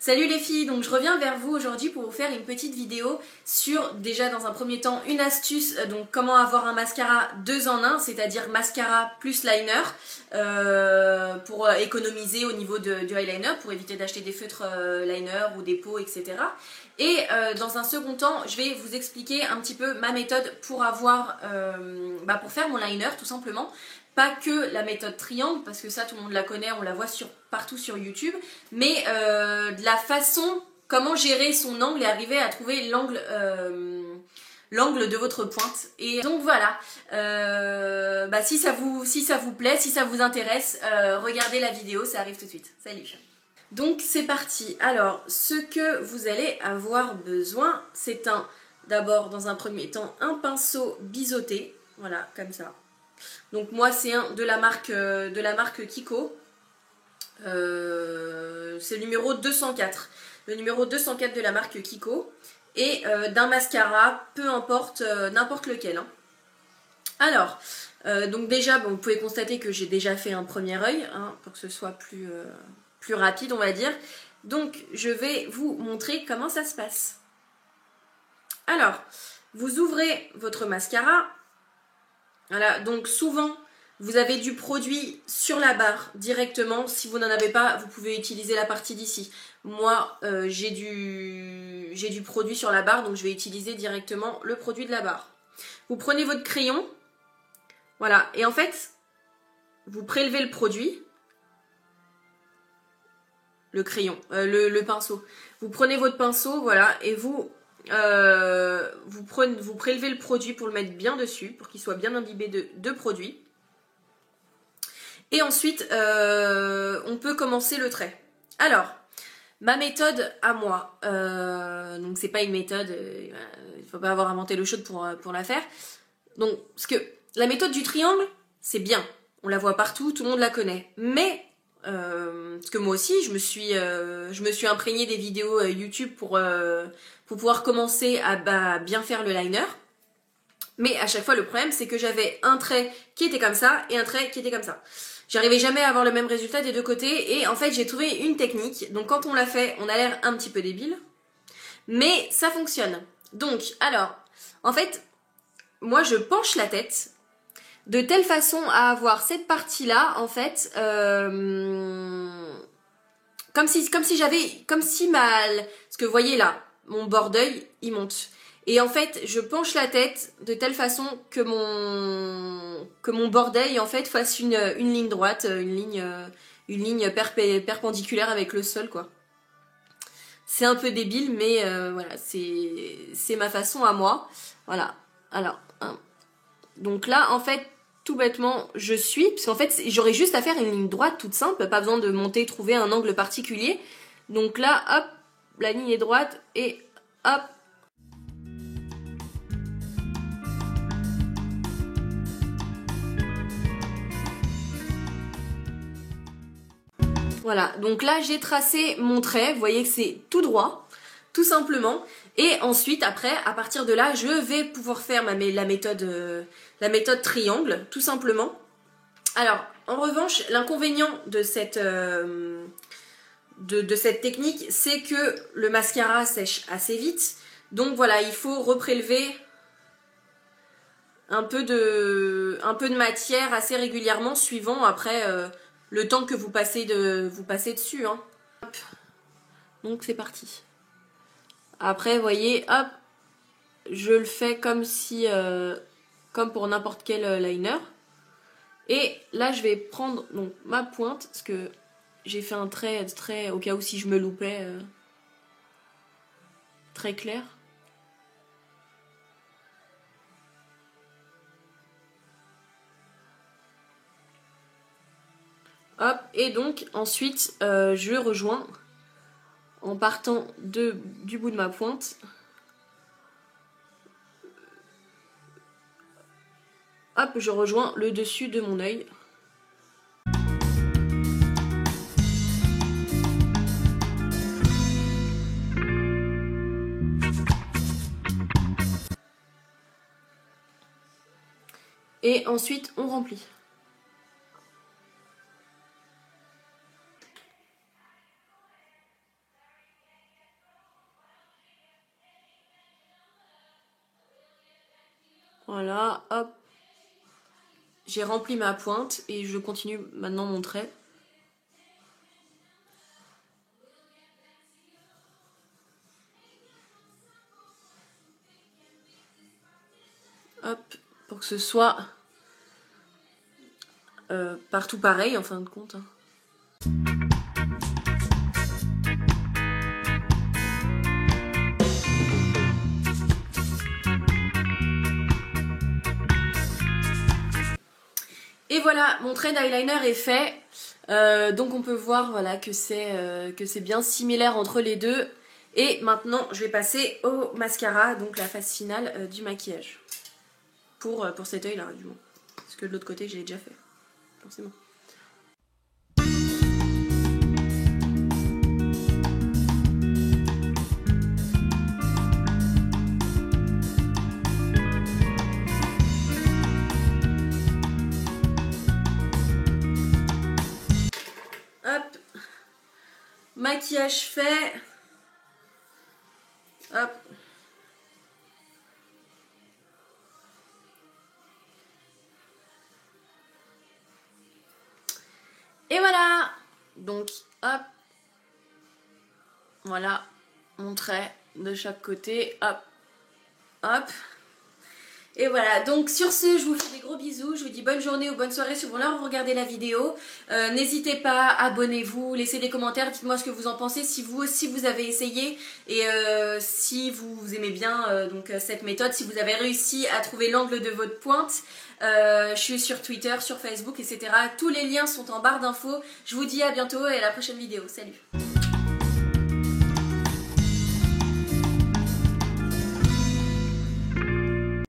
Salut les filles, donc je reviens vers vous aujourd'hui pour vous faire une petite vidéo sur déjà dans un premier temps une astuce, donc comment avoir un mascara 2 en 1, c'est-à-dire mascara plus liner pour économiser au niveau du eyeliner, pour éviter d'acheter des feutres liner ou des pots, etc. Et dans un second temps, je vais vous expliquer un petit peu ma méthode pour avoir, pour faire mon liner tout simplement. Pas que la méthode triangle, parce que ça tout le monde la connaît, on la voit partout sur YouTube, mais de la façon, comment gérer son angle et arriver à trouver l'angle de votre pointe. Et donc voilà, si ça vous plaît, si ça vous intéresse, regardez la vidéo, ça arrive tout de suite. Salut! Donc c'est parti. Alors, ce que vous allez avoir besoin, c'est d'abord dans un premier temps, un pinceau biseauté, voilà, comme ça. Donc moi c'est un de la marque Kiko, c'est le numéro 204, le numéro 204 de la marque Kiko, et d'un mascara, peu importe, n'importe lequel. Hein. Alors, donc déjà, vous pouvez constater que j'ai déjà fait un premier œil, hein, pour que ce soit plus rapide on va dire. Donc je vais vous montrer comment ça se passe. Alors, vous ouvrez votre mascara. Voilà, donc souvent vous avez du produit sur la barre directement. Si vous n'en avez pas, vous pouvez utiliser la partie d'ici. Moi, j'ai du produit sur la barre, donc je vais utiliser directement le produit de la barre. Vous prenez votre crayon, voilà, et en fait, vous prélevez le produit, le crayon, le pinceau. Vous prenez votre pinceau, voilà, et vous prélevez le produit pour le mettre bien dessus, pour qu'il soit bien imbibé de produit. Et ensuite, on peut commencer le trait. Alors, ma méthode à moi, donc c'est pas une méthode, il faut pas avoir inventé l'eau chaude pour la faire. Donc, parce que la méthode du triangle, c'est bien, on la voit partout, tout le monde la connaît. Mais, parce que moi aussi, je me suis imprégnée des vidéos YouTube pour pouvoir commencer à bien faire le liner. Mais à chaque fois, le problème, c'est que j'avais un trait qui était comme ça et un trait qui était comme ça. J'arrivais jamais à avoir le même résultat des deux côtés et en fait j'ai trouvé une technique. Donc quand on l'a fait, on a l'air un petit peu débile, mais ça fonctionne. Donc alors, en fait, moi je penche la tête de telle façon à avoir cette partie-là, en fait, comme si parce que vous voyez là, mon bord d'œil, il monte. Et en fait, je penche la tête de telle façon que mon bord d'œil en fait fasse une ligne droite, une ligne perpendiculaire avec le sol, quoi. C'est un peu débile, mais voilà, c'est ma façon à moi. Voilà. Alors, donc là, en fait, tout bêtement, je suis, parce qu'en fait, j'aurais juste à faire une ligne droite toute simple, pas besoin de monter, trouver un angle particulier. Donc là, hop, la ligne est droite et hop. Voilà, donc là j'ai tracé mon trait, vous voyez que c'est tout droit, tout simplement. Et ensuite, après, à partir de là, je vais pouvoir faire la méthode triangle, tout simplement. Alors, en revanche, l'inconvénient de cette technique, c'est que le mascara sèche assez vite. Donc voilà, il faut reprélever un peu de matière assez régulièrement, suivant après le temps que vous passez dessus. Hein. Hop. Donc c'est parti. Après, vous voyez, hop, je le fais comme pour n'importe quel liner. Et là, je vais prendre donc ma pointe, parce que j'ai fait un trait au cas où si je me loupais, très clair. Hop, et donc ensuite je rejoins en partant du bout de ma pointe. Hop, je rejoins le dessus de mon œil. Et ensuite on remplit. Voilà, hop. J'ai rempli ma pointe et je continue maintenant mon trait. Hop, pour que ce soit partout pareil en fin de compte. Hein. Et voilà, mon trait d'eyeliner est fait. Donc on peut voir voilà, que c'est bien similaire entre les deux. Et maintenant, je vais passer au mascara, donc la phase finale du maquillage. Pour cet œil-là, du moins. Parce que de l'autre côté, je l'ai déjà fait. Forcément. Hop. Maquillage fait. Hop. Et voilà. Donc, hop. Voilà mon trait de chaque côté. Hop. Hop. Et voilà, donc sur ce, je vous fais des gros bisous, je vous dis bonne journée ou bonne soirée selon l'heure où vous regardez la vidéo. N'hésitez pas, abonnez-vous, laissez des commentaires, dites-moi ce que vous en pensez, si vous aussi vous avez essayé et si vous aimez bien cette méthode, si vous avez réussi à trouver l'angle de votre pointe. Je suis sur Twitter, sur Facebook, etc. Tous les liens sont en barre d'infos. Je vous dis à bientôt et à la prochaine vidéo. Salut!